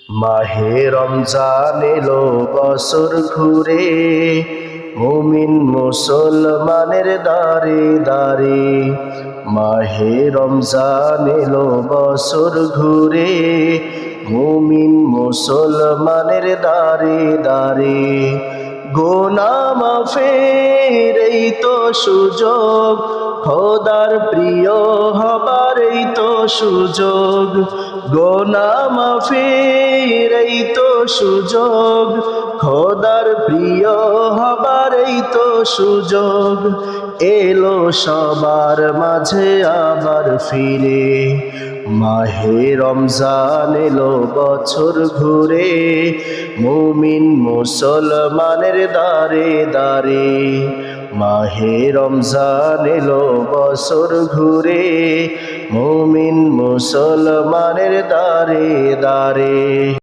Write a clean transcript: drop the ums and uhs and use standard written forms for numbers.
মাহে রমজান এলো বছর ঘুরে, মুমিন মুসলমানের দারে দারে। মাহে রমজান এলো বছর ঘুরে, মুমিন মুসলমানের দারে দারে। গুনাহ মাফের এই তো সুযোগ, খোদার প্রিয় হবার এই তো সুযোগ। গুনাহ মাফের এই তো সুযোগ, খোদার প্রিয় হবার এই তো সুযোগ। এলো সবার মাঝে আবার ফিরে, মাহে রমজান এলো বছর ঘুরে, মুমিন মুসলমানের দারে দারে। মাহে রমজান এলো বছর ঘুরে, মুমিন মুসলমানের দারে দারে।